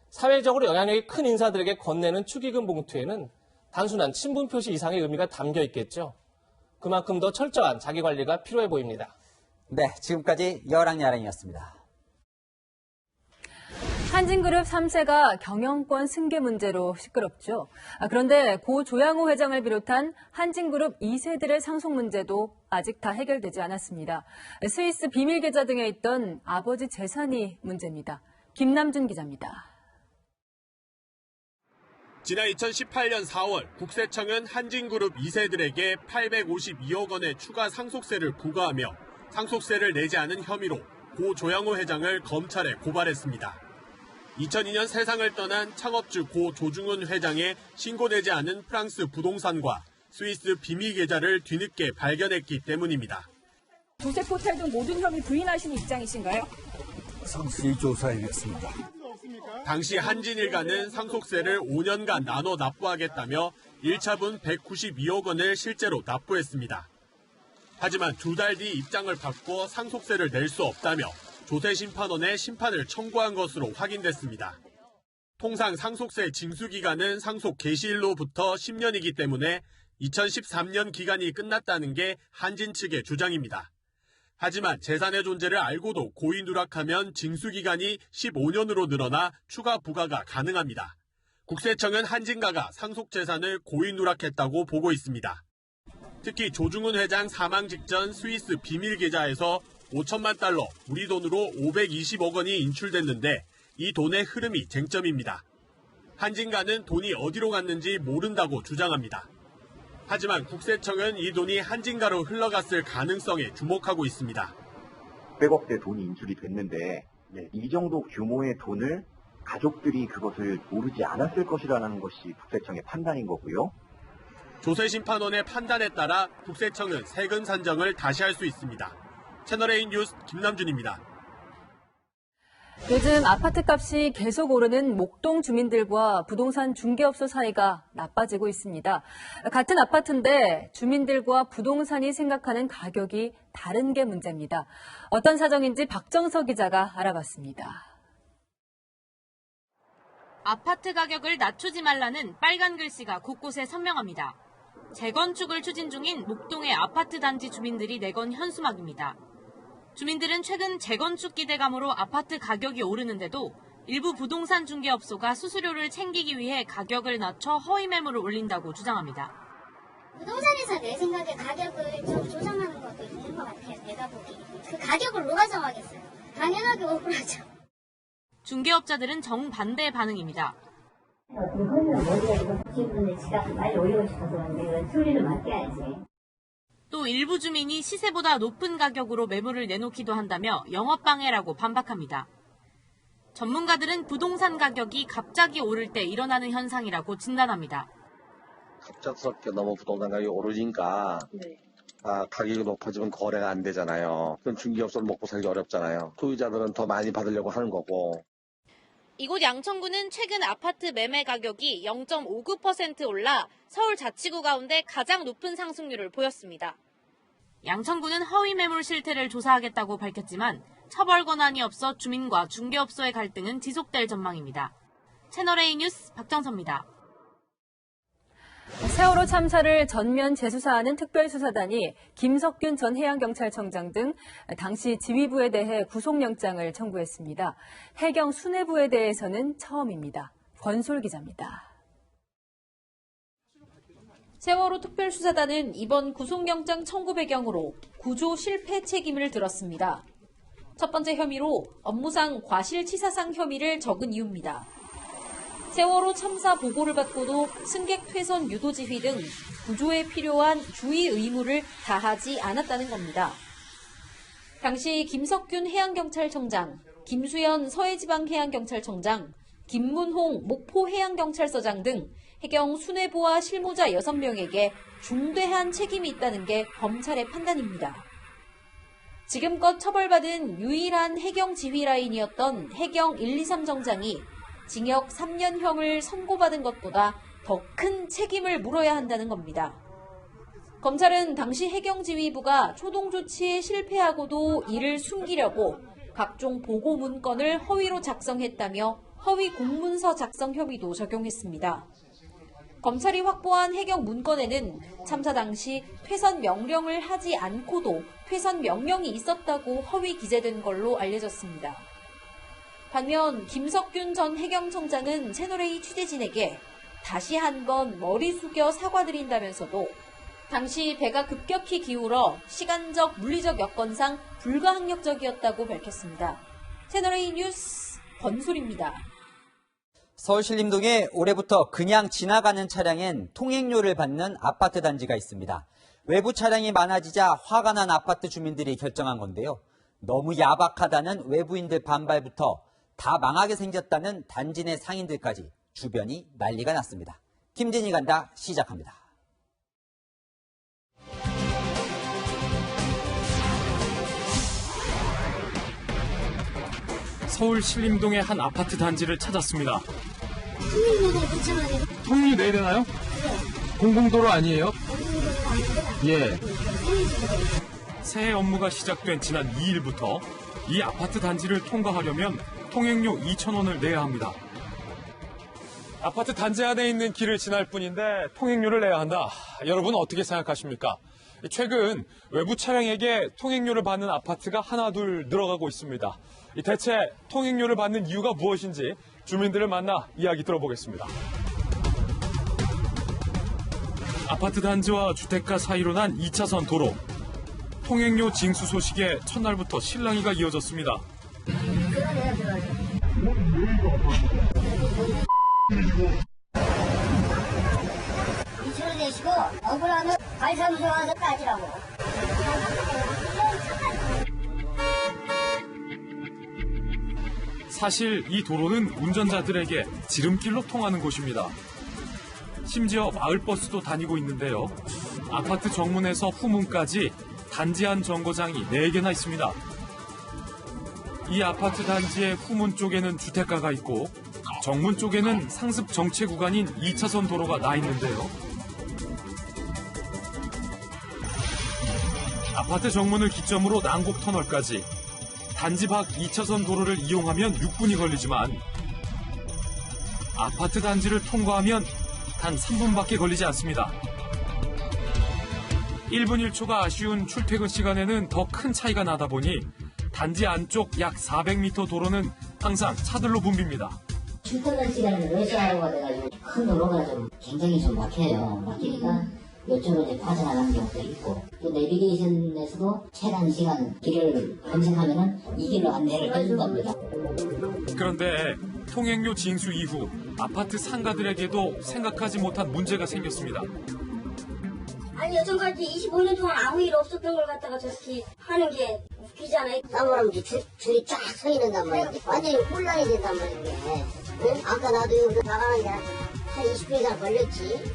사회적으로 영향력이 큰 인사들에게 건네는 축의금 봉투에는 단순한 친분 표시 이상의 의미가 담겨 있겠죠. 그만큼 더 철저한 자기관리가 필요해 보입니다. 네, 지금까지 여랑야랑이었습니다. 한진그룹 3세가 경영권 승계 문제로 시끄럽죠. 그런데 고 조양호 회장을 비롯한 한진그룹 2세들의 상속 문제도 아직 다 해결되지 않았습니다. 스위스 비밀계좌 등에 있던 아버지 재산이 문제입니다. 김남준 기자입니다. 지난 2018년 4월 국세청은 한진그룹 2세들에게 852억 원의 추가 상속세를 부과하며 상속세를 내지 않은 혐의로 고 조양호 회장을 검찰에 고발했습니다. 2002년 세상을 떠난 창업주 고 조중훈 회장의 신고되지 않은 프랑스 부동산과 스위스 비밀계좌를 뒤늦게 발견했기 때문입니다. 조세포탈 등 모든 혐의 부인하신 입장이신가요? 상세히 조사해냈습니다. 당시 한진일가는 상속세를 5년간 나눠 납부하겠다며 1차분 192억 원을 실제로 납부했습니다. 하지만 2달 뒤 입장을 바꿔 상속세를 낼 수 없다며 조세심판원에 심판을 청구한 것으로 확인됐습니다. 통상 상속세 징수기간은 상속 개시일로부터 10년이기 때문에 2013년 기간이 끝났다는 게 한진 측의 주장입니다. 하지만 재산의 존재를 알고도 고의 누락하면 징수기간이 15년으로 늘어나 추가 부과가 가능합니다. 국세청은 한진가가 상속재산을 고의 누락했다고 보고 있습니다. 특히 조중훈 회장 사망 직전 스위스 비밀계좌에서 5천만 달러, 우리 돈으로 520억 원이 인출됐는데 이 돈의 흐름이 쟁점입니다. 한진가는 돈이 어디로 갔는지 모른다고 주장합니다. 하지만 국세청은 이 돈이 한진가로 흘러갔을 가능성에 주목하고 있습니다. 100억대 돈이 인출이 됐는데 이 정도 규모의 돈을 가족들이 그것을 모르지 않았을 것이라는 것이 국세청의 판단인 거고요. 조세심판원의 판단에 따라 국세청은 세금 산정을 다시 할 수 있습니다. 채널A 뉴스 김남준입니다. 요즘 아파트값이 계속 오르는 목동 주민들과 부동산 중개업소 사이가 나빠지고 있습니다. 같은 아파트인데 주민들과 부동산이 생각하는 가격이 다른 게 문제입니다. 어떤 사정인지 박정석 기자가 알아봤습니다. 아파트 가격을 낮추지 말라는 빨간 글씨가 곳곳에 선명합니다. 재건축을 추진 중인 목동의 아파트 단지 주민들이 내건 현수막입니다. 주민들은 최근 재건축 기대감으로 아파트 가격이 오르는데도 일부 부동산 중개업소가 수수료를 챙기기 위해 가격을 낮춰 허위 매물을 올린다고 주장합니다. 부동산에서 내 생각에 가격을 좀 조정하는 것도 있는 것 같아요. 내가 보기에. 그 가격을 누가 정하겠어요? 당연하게 억울하죠. 중개업자들은 정반대의 반응입니다. 이거는 머리가 지금 지갑을 빨리 올리고 싶어서 그런데 소리를 맡겨야지. 또 일부 주민이 시세보다 높은 가격으로 매물을 내놓기도 한다며 영업방해라고 반박합니다. 전문가들은 부동산 가격이 갑자기 오를 때 일어나는 현상이라고 진단합니다. 갑작스럽게 너무 부동산 가격이 오르니까 가격이 높아지면 거래가 안 되잖아요. 그럼 중개업소는 먹고 살기 어렵잖아요. 소유자들은 더 많이 받으려고 하는 거고. 이곳 양천구는 최근 아파트 매매 가격이 0.59% 올라 서울 자치구 가운데 가장 높은 상승률을 보였습니다. 양천구는 허위 매물 실태를 조사하겠다고 밝혔지만 처벌 권한이 없어 주민과 중개업소의 갈등은 지속될 전망입니다. 채널A 뉴스 박정서입니다. 세월호 참사를 전면 재수사하는 특별수사단이 김석균 전 해양경찰청장 등 당시 지휘부에 대해 구속영장을 청구했습니다. 해경 수뇌부에 대해서는 처음입니다. 권솔 기자입니다. 세월호 특별수사단은 이번 구속영장 청구 배경으로 구조 실패 책임을 들었습니다. 첫 번째 혐의로 업무상 과실치사상 혐의를 적은 이유입니다. 세월호 참사 보고를 받고도 승객 퇴선 유도 지휘 등 구조에 필요한 주의 의무를 다하지 않았다는 겁니다. 당시 김석균 해양경찰청장, 김수현 서해지방해양경찰청장, 김문홍 목포해양경찰서장 등 해경 수뇌부와 실무자 6명에게 중대한 책임이 있다는 게 검찰의 판단입니다. 지금껏 처벌받은 유일한 해경 지휘라인이었던 해경 123 정장이 징역 3년형을 선고받은 것보다 더 큰 책임을 물어야 한다는 겁니다. 검찰은 당시 해경지휘부가 초동 조치에 실패하고도 이를 숨기려고 각종 보고 문건을 허위로 작성했다며 허위 공문서 작성 혐의도 적용했습니다. 검찰이 확보한 해경 문건에는 참사 당시 퇴선 명령을 하지 않고도 퇴선 명령이 있었다고 허위 기재된 걸로 알려졌습니다. 반면 김석균 전 해경청장은 채널A 취재진에게 다시 한번 머리 숙여 사과드린다면서도 당시 배가 급격히 기울어 시간적, 물리적 여건상 불가항력적이었다고 밝혔습니다. 채널A 뉴스 권솔입니다. 서울 신림동에 올해부터 그냥 지나가는 차량엔 통행료를 받는 아파트 단지가 있습니다. 외부 차량이 많아지자 화가 난 아파트 주민들이 결정한 건데요. 너무 야박하다는 외부인들 반발부터 다 망하게 생겼다는 단지 내 상인들까지 주변이 난리가 났습니다. 김진희 간다 시작합니다. 서울 신림동의 한 아파트 단지를 찾았습니다. 통행료가 통행료 내야 되나요? 공공도로 아니에요? 예. 새해 업무가 시작된 지난 2일부터 이 아파트 단지를 통과하려면 통행료 2,000원을 내야 합니다. 아파트 단지 안에 있는 길을 지날 뿐인데 통행료를 내야 한다. 여러분 어떻게 생각하십니까? 최근 외부 차량에게 통행료를 받는 아파트가 하나둘 늘어가고 있습니다. 대체 통행료를 받는 이유가 무엇인지 주민들을 만나 이야기 들어보겠습니다. 아파트 단지와 주택가 사이로 난 2차선 도로. 통행료 징수 소식에 첫날부터 실랑이가 이어졌습니다. 이천원 내시고 억울하면 발사무소 와서 따지라고. 사실 이 도로는 운전자들에게 지름길로 통하는 곳입니다. 심지어 마을버스도 다니고 있는데요. 아파트 정문에서 후문까지 단지 안 정거장이 4개나 있습니다. 이 아파트 단지의 후문 쪽에는 주택가가 있고 정문 쪽에는 상습 정체 구간인 2차선 도로가 나 있는데요. 아파트 정문을 기점으로 난곡터널까지 단지 밖 2차선 도로를 이용하면 6분이 걸리지만 아파트 단지를 통과하면 단 3분밖에 걸리지 않습니다. 1분 1초가 아쉬운 출퇴근 시간에는 더 큰 차이가 나다 보니 단지 안쪽 약 400m 도로는 항상 차들로 붐빕니다. 출퇴근 시간에는 러시아가 돼가지고 큰 도로가 좀 굉장히 좀 막혀요. 막히니까 이쪽으로 이제 빠져나가는 경우도 있고 또 내비게이션에서도 최단 시간 길을 검색하면은 이 길로 안내를 해준 겁니다. 그런데 통행료 징수 이후 아파트 상가들에게도 생각하지 못한 문제가 생겼습니다. 아니 여전까지 25년 동안 아무 일 없었던 걸 갖다가 저렇게 하는 게 웃기잖아요. 나무라면 줄이 쫙 서 있는단 말이야. 완전히 혼란이 된단 말이야. 응? 아까 나도 여기서 나가는데 한 20분 이상 걸렸지.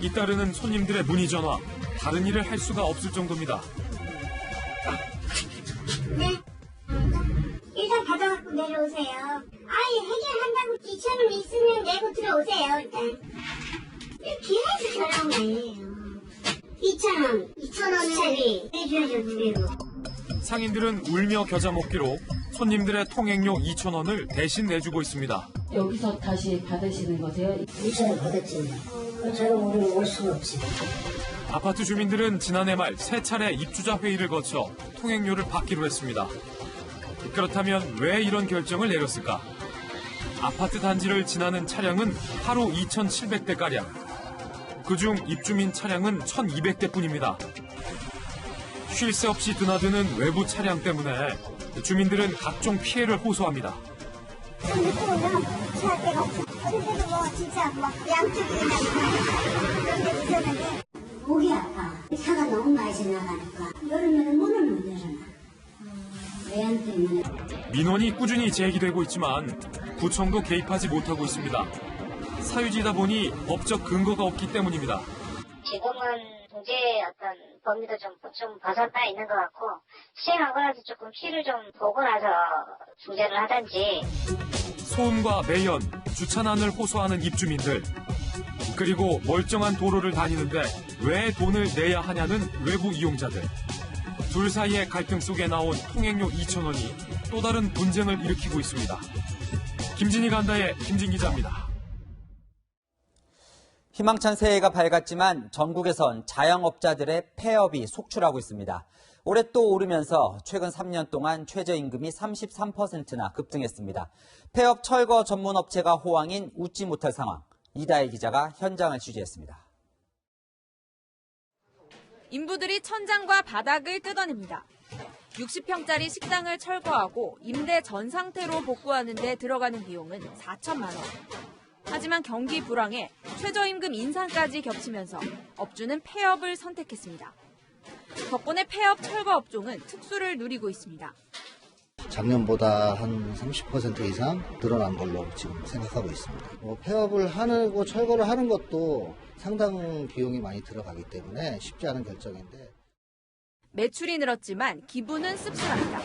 잇따르는 손님들의 문의 전화, 다른 일을 할 수가 없을 정도입니다. 네. 일단 받아갖고 내려오세요. 아예 해결한다고 2,000원 있으면 내고 들어오세요. 일단. 비해서 저런 거예요. 2,000원을 내줘야죠, 그리고. 상인들은 울며 겨자 먹기로 손님들의 통행료 2,000원을 대신 내주고 있습니다. 여기서 다시 받으시는 거세요? 2,000원 받았지. 제가 우리는 올 수가 없지. 아파트 주민들은 지난해 말 3차례 입주자 회의를 거쳐 통행료를 받기로 했습니다. 그렇다면 왜 이런 결정을 내렸을까? 아파트 단지를 지나는 차량은 하루 2,700대가량. 그중 입주민 차량은 1,200대 뿐입니다. 쉴 새 없이 드나드는 외부 차량 때문에 주민들은 각종 피해를 호소합니다. 목이 아파. 차가 너무 많이 지나가니까 여름에는 문을 못 열어놔. 외양 때문에. 민원이 꾸준히 제기되고 있지만 구청도 개입하지 못하고 있습니다. 사유지다 보니 법적 근거가 없기 때문입니다. 지금은 통제의 어떤 범위도 좀 벗어나 있는 것 같고 시행하고나서 조금 피를 좀 보고 나서 중재를 하든지. 소음과 매연, 주차난을 호소하는 입주민들, 그리고 멀쩡한 도로를 다니는데 왜 돈을 내야 하냐는 외부 이용자들. 둘 사이의 갈등 속에 나온 통행료 2,000원이 또 다른 분쟁을 일으키고 있습니다. 김진희 간다의 김진 기자입니다. 희망찬 새해가 밝았지만 전국에선 자영업자들의 폐업이 속출하고 있습니다. 올해 또 오르면서 최근 3년 동안 최저임금이 33%나 급등했습니다. 폐업 철거 전문 업체가 호황인 웃지 못할 상황. 이다혜 기자가 현장을 취재했습니다. 인부들이 천장과 바닥을 뜯어냅니다. 60평짜리 식당을 철거하고 임대 전 상태로 복구하는 데 들어가는 비용은 4천만 원. 하지만 경기 불황에 최저임금 인상까지 겹치면서 업주는 폐업을 선택했습니다. 덕분에 폐업 철거 업종은 특수를 누리고 있습니다. 작년보다 한 30% 이상 늘어난 걸로 지금 생각하고 있습니다. 폐업을 하고 철거를 하는 것도 상당 비용이 많이 들어가기 때문에 쉽지 않은 결정인데 매출이 늘었지만 기분은 씁쓸합니다.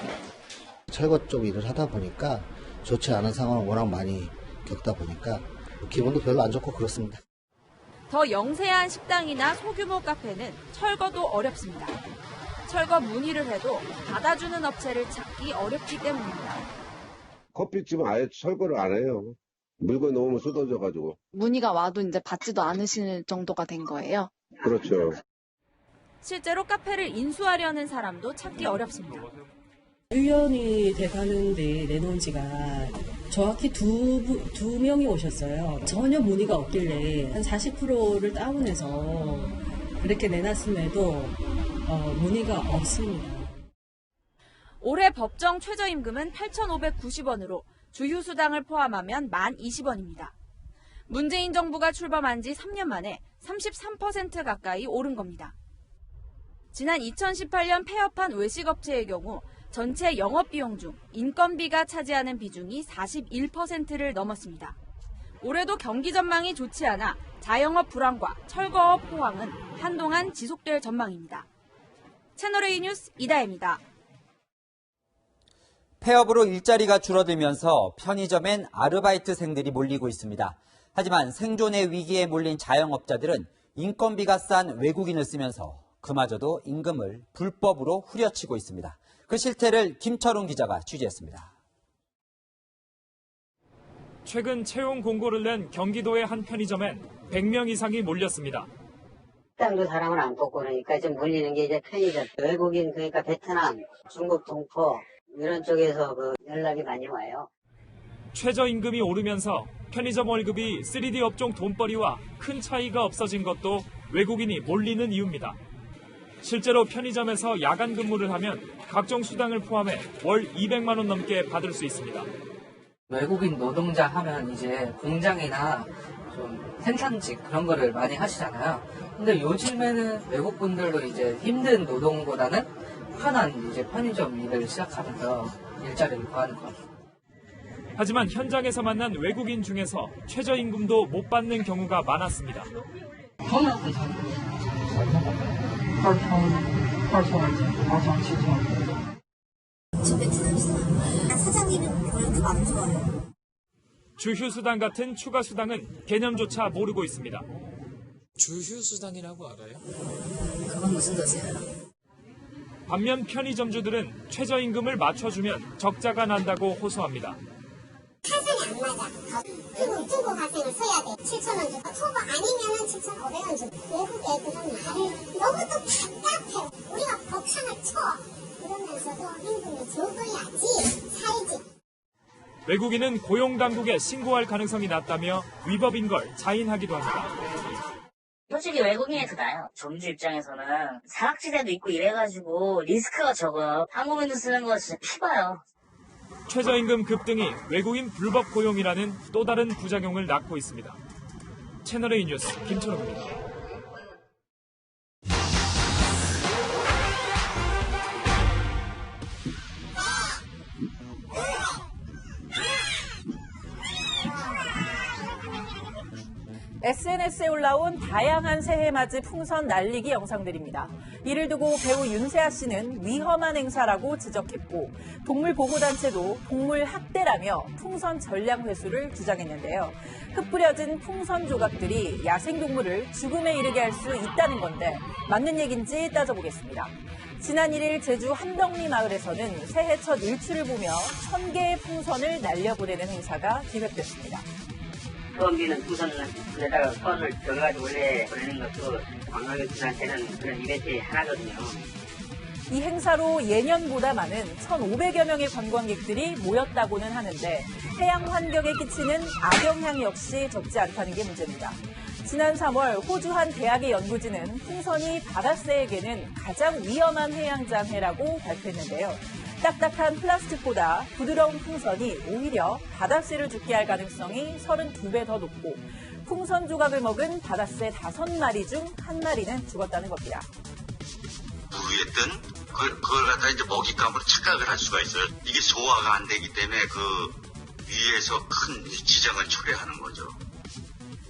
철거 쪽 일을 하다 보니까 좋지 않은 상황을 워낙 많이 겪다 보니까 기분도 별로 안 좋고 그렇습니다. 더 영세한 식당이나 소규모 카페는 철거도 어렵습니다. 철거 문의를 해도 받아주는 업체를 찾기 어렵기 때문입니다. 커피집은 아예 철거를 안 해요. 물건 너무 쏟아져가지고. 문의가 와도 이제 받지도 않으실 정도가 된 거예요? 그렇죠. 실제로 카페를 인수하려는 사람도 찾기 어렵습니다. 1년이 돼가는데 내놓은 지가 정확히 두 명이 오셨어요. 전혀 문의가 없길래 한 40%를 다운해서 그렇게 내놨음에도 문의가 없습니다. 올해 법정 최저임금은 8,590원으로 주휴수당을 포함하면 1,020원입니다. 문재인 정부가 출범한 지 3년 만에 33% 가까이 오른 겁니다. 지난 2018년 폐업한 외식업체의 경우 전체 영업비용 중 인건비가 차지하는 비중이 41%를 넘었습니다. 올해도 경기 전망이 좋지 않아 자영업 불황과 철거업 호황은 한동안 지속될 전망입니다. 채널A 뉴스 이다혜입니다. 폐업으로 일자리가 줄어들면서 편의점엔 아르바이트생들이 몰리고 있습니다. 하지만 생존의 위기에 몰린 자영업자들은 인건비가 싼 외국인을 쓰면서 그마저도 임금을 불법으로 후려치고 있습니다. 그 실태를 김철웅 기자가 취재했습니다. 최근 채용 공고를 낸 경기도의 한 편의점엔 100명 이상이 몰렸습니다. 식당도 사람을 안 뽑고 그러니까 좀 몰리는 게 이제 편의점. 외국인 그러니까 베트남, 중국 동포 이런 쪽에서 연락이 많이 와요. 최저임금이 오르면서 편의점 월급이 3D 업종 돈벌이와 큰 차이가 없어진 것도 외국인이 몰리는 이유입니다. 실제로 편의점에서 야간 근무를 하면 각종 수당을 포함해 월 200만 원 넘게 받을 수 있습니다. 외국인 노동자 하면 이제 공장이나 좀 생산직 그런 거를 많이 하시잖아요. 근데 요즘에는 외국 분들도 이제 힘든 노동보다는 편한 이제 편의점 일을 시작하면서 일자리를 구하는 것 같아요. 하지만 현장에서 만난 외국인 중에서 최저임금도 못 받는 경우가 많았습니다. 사장님은 월급 안 좋아요. 주휴수당 같은 추가 수당은 개념조차 모르고 있습니다. 주휴수당이라고 알아요? 그건 무슨 뜻이에요? 반면 편의점주들은 최저임금을 맞춰주면 적자가 난다고 호소합니다. 타산이 안 맞아. 중고 학생을 써야 돼. 7,000원 주고 초보 아니면은 7,500원 주고. 외국에 그런 말을 너무 또 답답해요. 우리가 벅상을 쳐. 그러면서도 임금이 적어야지 살지. 외국인은 고용당국에 신고할 가능성이 낮다며 위법인 걸 자인하기도 합니다. 솔직히 외국인이 더 나아요. 점주 입장에서는 사각지대도 있고 이래가지고 리스크가 적어요. 한국인도 쓰는 거 진짜 피봐요. 최저임금 급등이 외국인 불법 고용이라는 또 다른 부작용을 낳고 있습니다. 채널A 뉴스 김철웅입니다. SNS에 올라온 다양한 새해맞이 풍선 날리기 영상들입니다. 이를 두고 배우 윤세아 씨는 위험한 행사라고 지적했고 동물보호단체도 동물 학대라며 풍선 전량 회수를 주장했는데요. 흩뿌려진 풍선 조각들이 야생동물을 죽음에 이르게 할 수 있다는 건데 맞는 얘기인지 따져보겠습니다. 지난 1일 제주 한덕리 마을에서는 새해 첫 일출을 보며 1000개의 풍선을 날려보내는 행사가 기획됐습니다. 수험비는 풍선에다가 선을 들어가지고 원래 보내는 것도 관광객들한테는 그런 이벤트 하나거든요. 이 행사로 예년보다 많은 1,500여 명의 관광객들이 모였다고는 하는데 해양 환경에 끼치는 악영향 역시 적지 않다는 게 문제입니다. 지난 3월 호주 한 대학의 연구진은 풍선이 바다새에게는 가장 위험한 해양장애라고 발표했는데요. 딱딱한 플라스틱보다 부드러운 풍선이 오히려 바다새를 죽게 할 가능성이 32배 더 높고 풍선 조각을 먹은 바다새 5마리 중 1마리는 죽었다는 겁니다. 모르겠든 그걸 갖다 이제 먹잇감으로 착각을 할 수가 있어요. 이게 소화가 안 되기 때문에 그 위에서 큰 지장을 초래하는 거죠.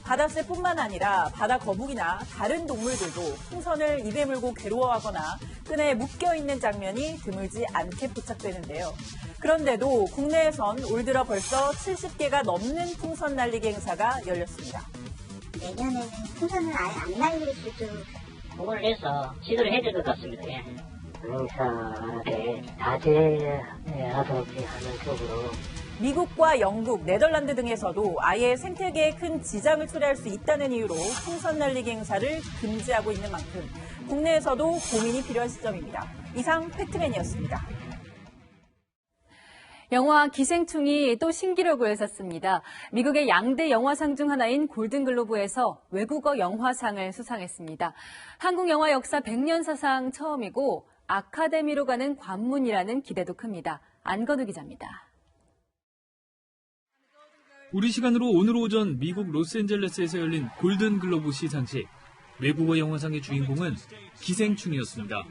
바다새뿐만 아니라 바다 거북이나 다른 동물들도 풍선을 입에 물고 괴로워하거나 끈에 묶여있는 장면이 드물지 않게 포착되는데요. 그런데도 국내에선 올 들어 벌써 70개가 넘는 풍선 날리기 행사가 열렸습니다. 내년에는 풍선을 아예 안 날릴 수 있도록 그걸 해서 지도를 해야 될 것 같습니다. 예. 행사를 자제하도록 하는 쪽으로. 미국과 영국, 네덜란드 등에서도 아예 생태계에 큰 지장을 초래할 수 있다는 이유로 풍선 날리기 행사를 금지하고 있는 만큼 국내에서도 고민이 필요한 시점입니다. 이상 팩트맨이었습니다. 영화 기생충이 또 신기록을 세웠습니다. 미국의 양대 영화상 중 하나인 골든글로브에서 외국어 영화상을 수상했습니다. 한국 영화 역사 100년 사상 처음이고 아카데미로 가는 관문이라는 기대도 큽니다. 안건우 기자입니다. 우리 시간으로 오늘 오전 미국 로스앤젤레스에서 열린 골든글로브 시상식. 외국어 영화상의 주인공은 기생충이었습니다.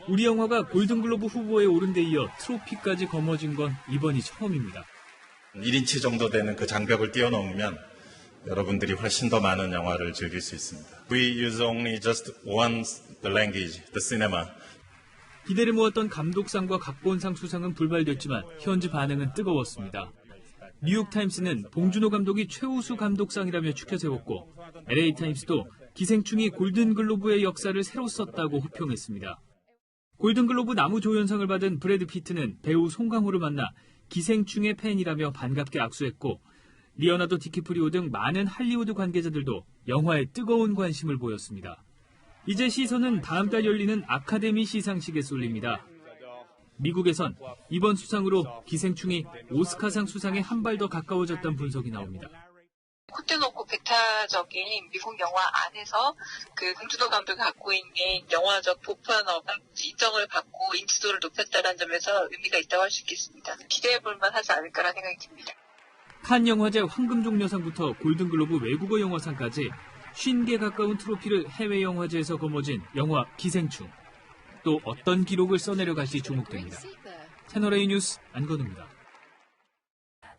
우리 영화가 골든글로브 후보에 오른 데 이어 트로피까지 거머쥔 건 이번이 처음입니다. 1인치 정도 되는 그 장벽을 뛰어넘으면 여러분들이 훨씬 더 많은 영화를 즐길 수 있습니다. We use only just one language, the cinema. 기대를 모았던 감독상과 각본상 수상은 불발됐지만 현지 반응은 뜨거웠습니다. 뉴욕타임스는 봉준호 감독이 최우수 감독상이라며 추켜 세웠고 LA타임스도 기생충이 골든글로브의 역사를 새로 썼다고 호평했습니다. 골든글로브 나무조연상을 받은 브래드 피트는 배우 송강호를 만나 기생충의 팬이라며 반갑게 악수했고 리오나르도 디키프리오 등 많은 할리우드 관계자들도 영화에 뜨거운 관심을 보였습니다. 이제 시선은 다음 달 열리는 아카데미 시상식에 쏠립니다. 미국에선 이번 수상으로 기생충이 오스카상 수상에 한 발 더 가까워졌다는 분석이 나옵니다. 콧대높고 배타적인 미국 영화 안에서 그 봉준호 감독이 갖고 있는 영화적 보편화가 인정을 받고 인지도를 높였다는 점에서 의미가 있다고 할 수 있겠습니다. 기대해볼 만하지 않을까라는 생각이 듭니다. 칸 영화제 황금종려상부터 골든글로브 외국어 영화상까지 50개 가까운 트로피를 해외 영화제에서 거머쥔 영화 기생충. 또 어떤 기록을 써내려갈지 주목됩니다. 채널A 뉴스 안건우입니다.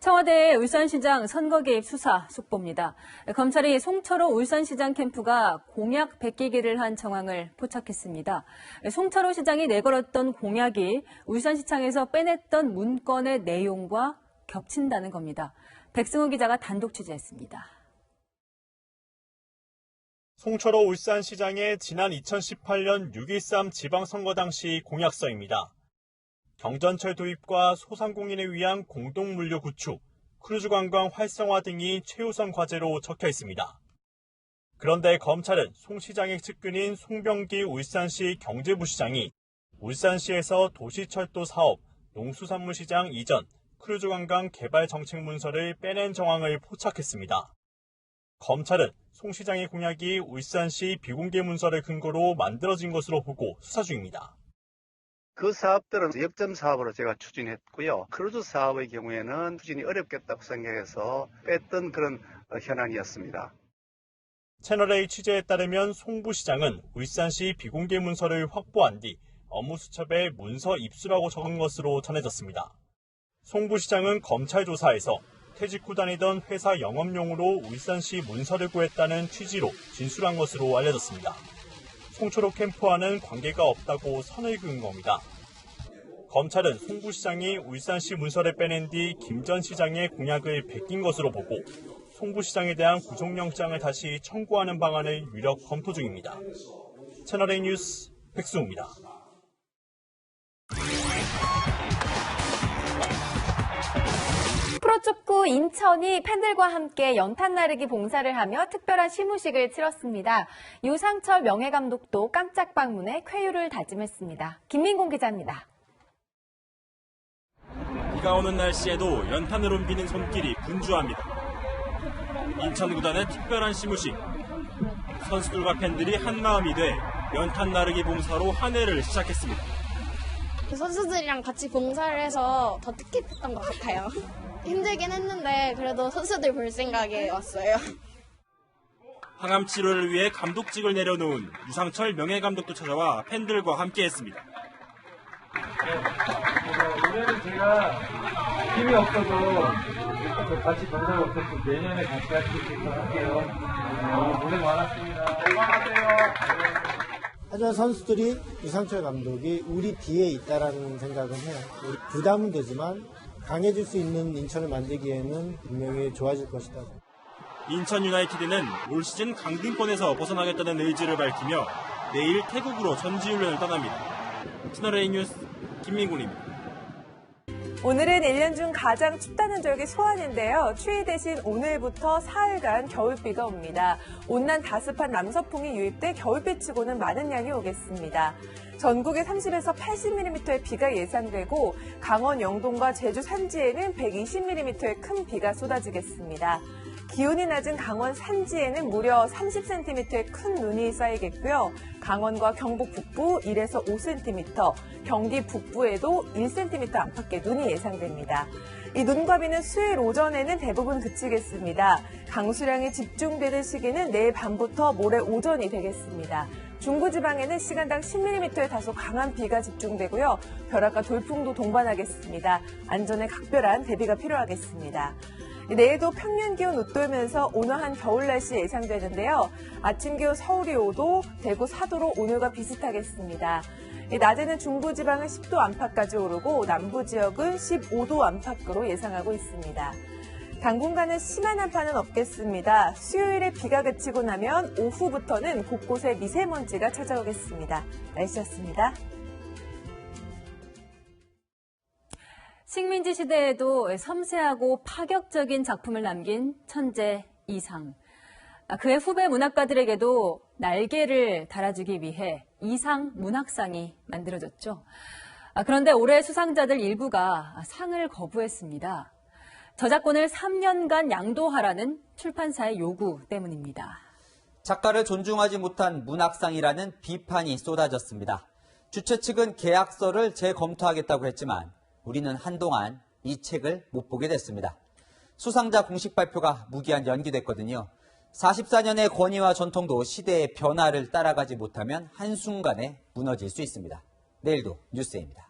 청와대의 울산시장 선거 개입 수사 속보입니다. 검찰이 송철호 울산시장 캠프가 공약 베끼기를 한 정황을 포착했습니다. 송철호 시장이 내걸었던 공약이 울산시청에서 빼냈던 문건의 내용과 겹친다는 겁니다. 백승호 기자가 단독 취재했습니다. 송철호 울산시장의 지난 2018년 6.13 지방선거 당시 공약서입니다. 경전철 도입과 소상공인을 위한 공동물류 구축, 크루즈 관광 활성화 등이 최우선 과제로 적혀 있습니다. 그런데 검찰은 송 시장의 측근인 송병기 울산시 경제부시장이 울산시에서 도시철도 사업, 농수산물시장 이전, 크루즈 관광 개발 정책 문서를 빼낸 정황을 포착했습니다. 검찰은 송 시장의 공약이 울산시 비공개 문서를 근거로 만들어진 것으로 보고 수사 중입니다. 그 사업들은 역점 사업으로 제가 추진했고요. 크루즈 사업의 경우에는 추진이 어렵겠다고 생각해서 뺐던 그런 현안이었습니다. 채널A 취재에 따르면 송 부시장은 울산시 비공개 문서를 확보한 뒤 업무 수첩에 문서 입수라고 적은 것으로 전해졌습니다. 송 부시장은 검찰 조사에서 퇴직 후 다니던 회사 영업용으로 울산시 문서를 구했다는 취지로 진술한 것으로 알려졌습니다. 송철호 캠프와는 관계가 없다고 선을 그은 겁니다. 검찰은 송 부시장이 울산시 문서를 빼낸 뒤 김 전 시장의 공약을 베낀 것으로 보고 송 부시장에 대한 구속영장을 다시 청구하는 방안을 유력 검토 중입니다. 채널A 뉴스 백승우입니다. 춥고 인천이 팬들과 함께 연탄 나르기 봉사를 하며 특별한 시무식을 치렀습니다. 유상철 명예감독도 깜짝 방문해 쾌유를 다짐했습니다. 김민공 기자입니다. 비가 오는 날씨에도 연탄을 옮기는 손길이 분주합니다. 인천 구단의 특별한 시무식. 선수들과 팬들이 한마음이 돼 연탄 나르기 봉사로 한 해를 시작했습니다. 선수들이랑 같이 봉사를 해서 더 뜻깊었던 것 같아요. 힘들긴 했는데 그래도 선수들 볼 생각에 왔어요. 항암 치료를 위해 감독직을 내려놓은 유상철 명예감독도 찾아와 팬들과 함께했습니다. 올해는 제가 힘이 없어도 같이 봉사를 못했고 내년에 같이 할 수 있도록 할게요. 고생 많았습니다. 건강하세요. 하지만 선수들이 유상철 감독이 우리 뒤에 있다라는 생각은 해요. 부담은 되지만 강해질 수 있는 인천을 만들기에는 분명히 좋아질 것이다. 인천 유나이티드는 올 시즌 강등권에서 벗어나겠다는 의지를 밝히며 내일 태국으로 전지훈련을 떠납니다. 채널A 뉴스 김민군입니다. 오늘은 1년 중 가장 춥다는 적이 소환인데요. 추위 대신 오늘부터 사흘간 겨울비가 옵니다. 온난 다습한 남서풍이 유입돼 겨울비치고는 많은 양이 오겠습니다. 전국에 30에서 80mm의 비가 예상되고 강원 영동과 제주 산지에는 120mm의 큰 비가 쏟아지겠습니다. 기온이 낮은 강원 산지에는 무려 30cm의 큰 눈이 쌓이겠고요. 강원과 경북 북부 1에서 5cm, 경기 북부에도 1cm 안팎의 눈이 예상됩니다. 이 눈과 비는 수요일 오전에는 대부분 그치겠습니다. 강수량이 집중되는 시기는 내일 밤부터 모레 오전이 되겠습니다. 중부지방에는 시간당 10mm의 다소 강한 비가 집중되고요. 벼락과 돌풍도 동반하겠습니다. 안전에 각별한 대비가 필요하겠습니다. 내일도 평년 기온 웃돌면서 온화한 겨울 날씨 예상되는데요. 아침 기온 서울이 5도, 대구 4도로 오늘과 비슷하겠습니다. 낮에는 중부지방은 10도 안팎까지 오르고 남부 지역은 15도 안팎으로 예상하고 있습니다. 당분간은 심한 한파는 없겠습니다. 수요일에 비가 그치고 나면 오후부터는 곳곳에 미세먼지가 찾아오겠습니다. 날씨였습니다. 식민지 시대에도 섬세하고 파격적인 작품을 남긴 천재 이상. 그의 후배 문학가들에게도 날개를 달아주기 위해 이상 문학상이 만들어졌죠. 그런데 올해 수상자들 일부가 상을 거부했습니다. 저작권을 3년간 양도하라는 출판사의 요구 때문입니다. 작가를 존중하지 못한 문학상이라는 비판이 쏟아졌습니다. 주최 측은 계약서를 재검토하겠다고 했지만 우리는 한동안 이 책을 못 보게 됐습니다. 수상자 공식 발표가 무기한 연기됐거든요. 44년의 권위와 전통도 시대의 변화를 따라가지 못하면 한순간에 무너질 수 있습니다. 내일도 뉴스입니다.